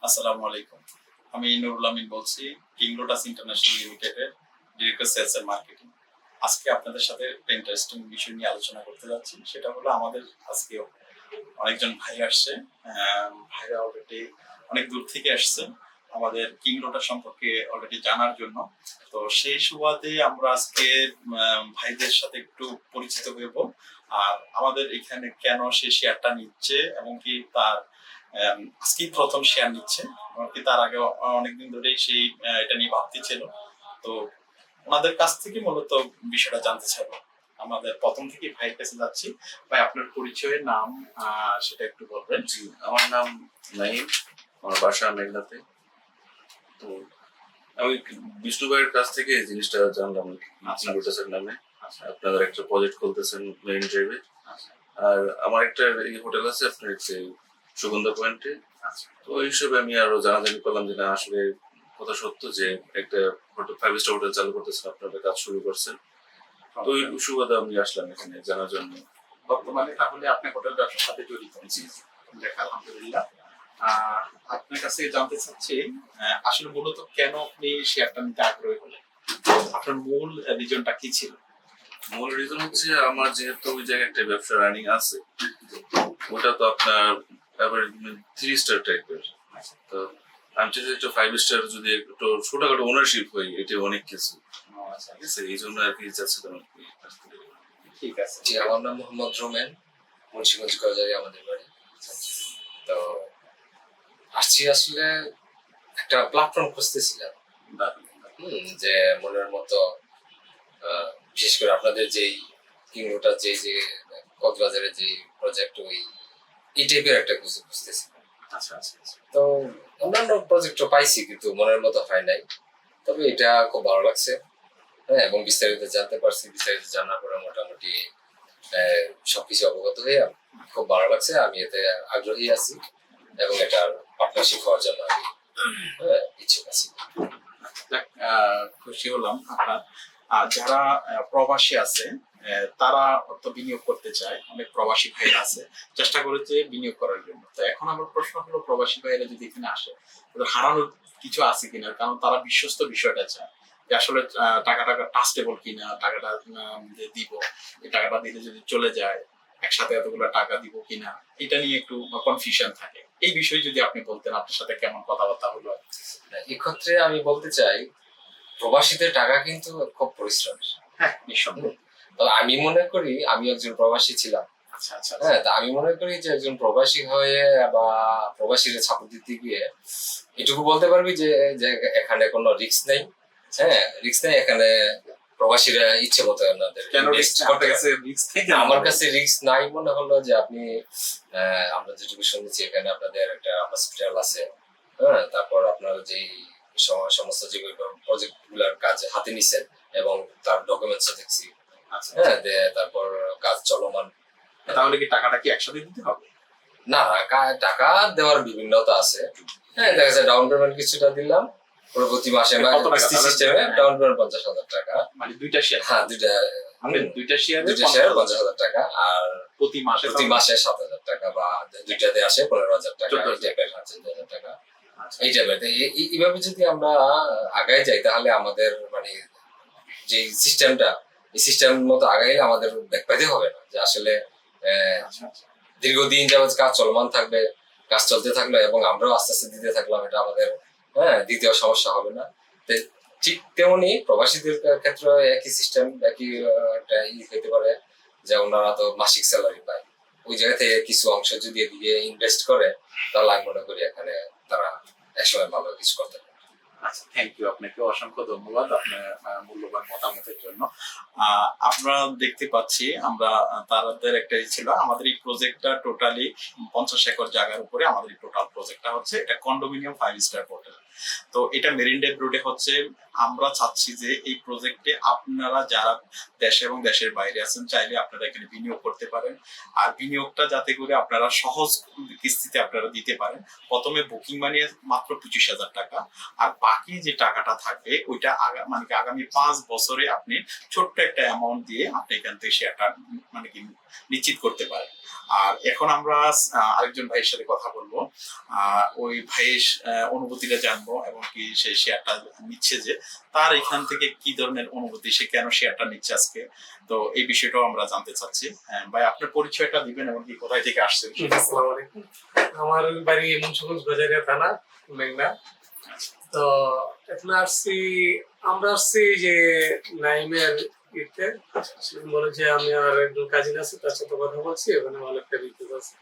আসসালামু আলাইকুম। আমি নুরুল আমিন বলছি, কিং লোটাস ইন্টারন্যাশনাল লিমিটেডের ডিরেক্টর সেলস এন্ড মার্কেটিং। আজকে আপনাদের সাথে একটা ইন্টারেস্টিং বিষয় নিয়ে আলোচনা করতে যাচ্ছি। সেটা হলো আমাদের আজকে অনেকজন ভাই আসছে। ভাইরা অলরেডি অনেক দূর থেকে আসছে আমাদের কিং লোটাস সম্পর্কে অলরেডি জানার জন্য। তো সেই সুবাদে আমরা আজকে ভাইদের সাথে একটু পরিচিত হইব। আর আমাদের এখানে কেন সে শেয়ারটা নিচ্ছে এবং কি তার আজকেই প্রথম শেয়ার নিচ্ছে, এমনকি তার আগে অনেকদিন ধরেই সেই এটা নিয়ে ভাবতে ছিল। তো ওনাদের কাছ থেকে মূলত বিষয়টা জানতে চাইবো। আমাদের প্রথম থেকে ভাইয়ের কাছে যাচ্ছি। ভাই, আপনার পরিচয়ের নাম সেটা একটু বলবেন। জি, আমার নাম নাইম, আমার বাসা মেঘনাতে। তো আমি বিষ্ণু ভাইয়ের কাছ থেকে এই জিনিসটা জানলাম লোটাসের নামে। আপনাদের একটা প্রজেক্ট খুলতেছেন মেরিন ড্রাইভে। আর আমার একটা এই হোটেল আছে আপনার সুগন্ধা পয়েন্টে। তো ওই হিসেবে আমি আরো জানাজানি করলাম যে না আসলে কথা সত্য যে একটা হোটেল 5 স্টার হোটেল চালু করতেছেন, আপনারা কাজ শুরু করছেন। তো ওই সুবাদে আমি আসলাম এখানে জানার জন্য। বর্তমানে তাহলে আপনি হোটেল ব্যবসার সাথে জড়িত? জি। দেখ, আলহামদুলিল্লাহ। আপনার কাছে জানতে চাচ্ছি, আসলে মূলত কেন আপনি শেয়ারটা নিতে আগ্রহী হলেন? আপনার মূল রিজনটা কি ছিল? মূল রিজন হচ্ছে আমার যেহেতু ওই জায়গায় একটা ব্যবসা রানিং আছে, ওটা তো আপনার 3 স্টার টাইপের। তো আমি চাইছি একটা 5 স্টার যদি একটু ছোটখাটো ওনারশিপ হয়, এটা অনেক কিছু। ঠিক আছে, এই জন্য আর কি চাচ্ছিলাম আর কি। ঠিক আছে। জি, আমার নাম মোহাম্মদ রোমেন, মুন্সিগঞ্জ কলেজে আমাদের বাড়ি। তো আসছি আসলে একটা প্ল্যাটফর্ম খুঁজতেছিলাম, যে মনের মতো বিশেষ করে আপনাদের যেই কিংটা যে কক্সবাজারের যে প্রজেক্ট এই টাইপের একটা কিছু খুঁজতেছিলাম। আচ্ছা আচ্ছা। তো অন্যান্য প্রজেক্টও পাইছি কিন্তু মনের মতো হয় নাই, তবে এটা খুব ভালো লাগছে। হ্যাঁ, এবং বিস্তারিত জানতে পারছি। বিস্তারিত জানার পরে মোটামুটি সবকিছু অবগত হয়ে খুব ভালো লাগছে। আমি এতে আগ্রহী আছি এবং এটার পার্টনারশিপ হওয়ার জন্য আমি ইচ্ছুক আছি। খুশি হলাম। আপনার যারা প্রবাসী আছে তারা অর্থ বিনিয়োগ করতে চায়, অনেক প্রবাসী ভাইরা আছে চেষ্টা করেছে বিনিয়োগ করার জন্য। তো এখন আমার প্রশ্ন হলো, প্রবাসী ভাইরা যদি এখানে আসে তাদের হারানোর কিছু আছে কিনা? কারণ তারা বিশ্বস্ত বিষয়টা চায় যে আসলে টাকাটা ট্রাস্টেবল কিনা, টাকাটা যে দিব, এই টাকাটা দিলে যদি চলে যায় একসাথে এতগুলো টাকা দিব কিনা, এটা নিয়ে একটু কনফিউশন থাকে। এই বিষয়ে যদি আপনি বলতেন, আপনার সাথে কেমন কথাবার্তা হলো? এক্ষেত্রে আমি বলতে চাই, প্রবাসীদের টাকা কিন্তু খুব পরিশ্রমের। হ্যাঁ, নিঃসন্দেহে। তবে আমি মনে করি, আমি একজন প্রবাসী ছিলাম। আচ্ছা আচ্ছা। হ্যাঁ, তা আমি মনে করি যে একজন প্রবাসী হয়ে বা প্রবাসীরা সাপোর্ট দিতে গিয়ে এটুকু বলতে পারবি যে এখানে কোনো রিস্ক নেই। হ্যাঁ, রিস্ক নেই এখানে। প্রবাসীরা ইচ্ছে মতো আমার কাছে রিস্ক নাই মনে হলো যে আপনি আমরা যেটুকু শুনেছি এখানে আপনাদের একটা হসপিটাল আছে। হ্যাঁ, তারপর আপনার যে সমস্ত যে প্রজেক্ট গুলার কাজ হাতে নিছেন এবং তার ডকুমেন্টস দেখছি। হ্যাঁ, তারপর কাজ চলমান। তাহলে কি টাকাটা কি একসাথে দিতে হবে? না, টাকা দেওয়ার বিভিন্নতা আছে। হ্যাঁ, দেখা যায় ডাউন পেমেন্ট কিছুটা দিলাম, পরবর্তী মাসে কিস্তি সিস্টেমে ডাউন পেমেন্ট 50,000 টাকা, মানে দুইটা শেয়ার। হ্যাঁ, দুইটা শেয়ার 50,000 টাকা, আর প্রতি মাসে 7,000 টাকা, বা দুইটাতে আসে 15,000 টাকা, 14,000 টাকা। এই টাইপের। এইভাবে যদি আমরা আগায় যাই তাহলে আমাদের মানে যে সিস্টেমটা, এই সিস্টেম মতো আগাইলে আমাদের দেখতে হবে না যে আসলে দীর্ঘদিন যাবত কাজ চলমান থাকবে, কাজ চলতে থাকলো এবং আমরাও আস্তে আস্তে দিতে থাকলাম, এটা আমাদের দ্বিতীয় সমস্যা হবে না। ঠিক তেমনি প্রবাসীদের ক্ষেত্রে একই সিস্টেম, একই একটা হতে পারে যে ওনারা তো মাসিক স্যালারি পায়, ওই জায়গা থেকে কিছু অংশ যদি এদিকে ইনভেস্ট করে তাহলে আমি মনে করি এখানে তারা একসময় ভালো কিছু করতে পারে। আচ্ছা, থ্যাংক ইউ। আপনাকে অসংখ্য ধন্যবাদ আপনার মূল্যবান মতামতের জন্য। আমরা দেখতে পাচ্ছি, আমরা তাদের একটা ছিল, আমাদের এই প্রজেক্টটা টোটালি 50 একর জায়গার উপরে আমাদের এই টোটাল প্রজেক্টটা হচ্ছে। এটা কন্ডোমিনিয়াম 5 স্টার হোটেল। তো এটা মেরিন ড্রাইভ রোডে হচ্ছে, আমরা চাচ্ছি যে এই প্রজেক্টে আপনারা যারা দেশে এবং দেশের বাইরে আছেন চাইলে আপনারা এখানে বিনিয়োগ করতে পারেন। আর বিনিয়োগটা যাতে করে আপনারা সহজ কিস্তিতে আপনারা দিতে পারেন। প্রথমে বুকিং মানি মাত্র 25,000 টাকা, আর বাকি যে টাকাটা থাকবে ওইটা মানে কি আগামী 5 বছরে আপনি ছোট্ট একটা অ্যামাউন্ট দিয়ে আপনি এখান থেকে শেয়ারটা মানে কি নিশ্চিত করতে পারেন। আর এখন আমরা আরেকজন ভাইয়ের সাথে কথা বলবো, ওই ভাইয়ের অনুভূতিটা জানবো এবং কি সে শেয়ারটা নিচ্ছে যে তার এখান থেকে কি ধরনের অনুভূতি, সে কেন শেয়ারটা নিচ্ছে আজকে, তো এই বিষয়টাও আমরা জানতে চাচ্ছি। ভাই আপনার পরিচয়টা দিবেন এবং কি কোথায় থেকে আসছেন? আসসালামু আলাইকুম। আমার বাড়ি মুন্সিগঞ্জ বাজারিয়া থানা, মেঘনা। তো এখন আমরা আসছি যে নাইমের ইতে, সে বলে যে আমি আর একজন কাজিন আছে, তার সাথে কথা বলছি, ওখানে ভালো একটা বিদ্যুৎ আছে।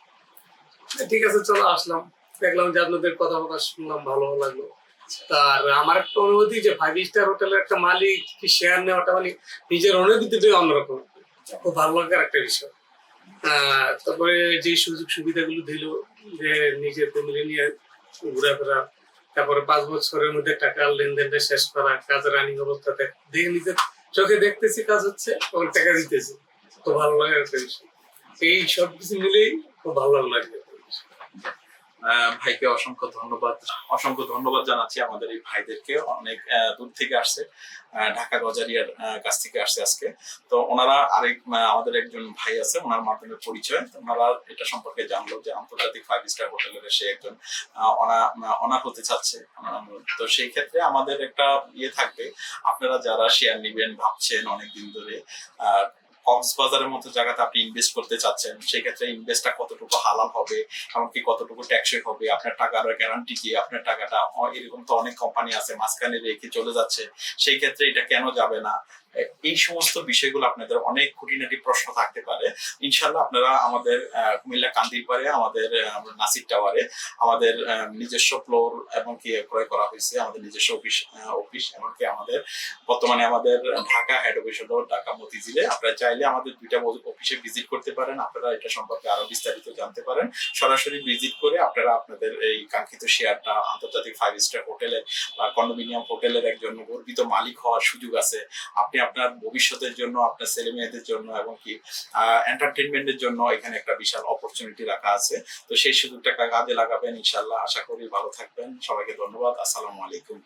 ঠিক আছে, চলো আসলাম, দেখলাম যে আপনাদের কথাবার্তা শুনলাম, ভালো লাগলো। তার আমার একটা অনুভূতি যে 5 স্টার হোটেলের একটা মালিক কি শেয়ার নেওয়াটা মানে নিজের অনুভূতিটাই অন্যরকম, খুব ভালো লাগার একটা বিষয়। তারপরে যে সুযোগ সুবিধাগুলো দিল, যে নিজের ফ্যামিলি নিয়ে ঘোরাফেরা, তারপরে 5 বছরের মধ্যে টাকার লেনদেনটা শেষ করা, কাজ রানিং অবস্থাতে দেখে নিজের চোখে দেখতেছি কাজ হচ্ছে এবং টাকা দিতেছি, খুব ভালো লাগার একটা বিষয়। এই সব কিছু মিলেই খুব ভালো লাগে। ভাইকে অসংখ্য ধন্যবাদ জানাচ্ছি। আমাদের এই ভাইদেরকে অনেক দূর থেকে আসছে, ঢাকা গজারিয়ার কাছ থেকে আসছে আজকে। তো ওনারা আমাদের একজন ভাই আছে, ওনার মাধ্যমে পরিচয়, ওনারা এটা সম্পর্কে জানলো যে আন্তর্জাতিক 5 স্টার হোটেলের সে একজন অনার হতে চাচ্ছে। তো সেই ক্ষেত্রে আমাদের একটা থাকবে, আপনারা যারা শেয়ার নিবেন ভাবছেন অনেকদিন ধরে, কক্সবাজারের মতো জায়গাতে আপনি ইনভেস্ট করতে চাচ্ছেন, সেই ক্ষেত্রে ইনভেস্টটা কতটুকু হালাল হবে, এমনকি কতটুকু ট্যাক্সই হবে, আপনার টাকার গ্যারান্টি কি, আপনার টাকাটা এরকম তো অনেক কোম্পানি আছে মাঝখানে রেখে চলে যাচ্ছে, সেই ক্ষেত্রে এটা কেন যাবে না, এই সমস্ত বিষয়গুলো আপনাদের অনেক খুঁটিনাটি প্রশ্ন থাকতে পারে। ইনশাল্লাহ আপনারা আমাদের কুমিল্লা কান্দিরপাড়ে আমাদের নাসির টাওয়ারে আমাদের নিজস্ব ফ্লোর এবং কি ক্রয় করা হয়েছে, আমাদের নিজস্ব অফিস এমনকি আমাদের বর্তমানে আমাদের ঢাকা হেড অফিস হলো ঢাকা মতিঝিলে। আপনারা চাইলে আমাদের 2টা অফিসে ভিজিট করতে পারেন, আপনারা এটা সম্পর্কে আরো বিস্তারিত জানতে পারেন। সরাসরি ভিজিট করে আপনারা আপনাদের এই কাঙ্ক্ষিত শেয়ারটা আন্তর্জাতিক 5 স্টার হোটেলের বা কন্ডোমিনিয়াম হোটেলের একজন গর্বিত মালিক হওয়ার সুযোগ আছে। আপনি আপনার ভবিষ্যতের জন্য, আপনার ছেলে মেয়েদের জন্য এবং কি এন্টারটেইনমেন্টের জন্য এখানে একটা বিশাল অপরচুনিটি রাখা আছে। তো সেই সুযোগটা কাজে লাগাবেন ইনশাল্লাহ। আশা করি ভালো থাকবেন। সবাইকে ধন্যবাদ। আসসালামু আলাইকুম।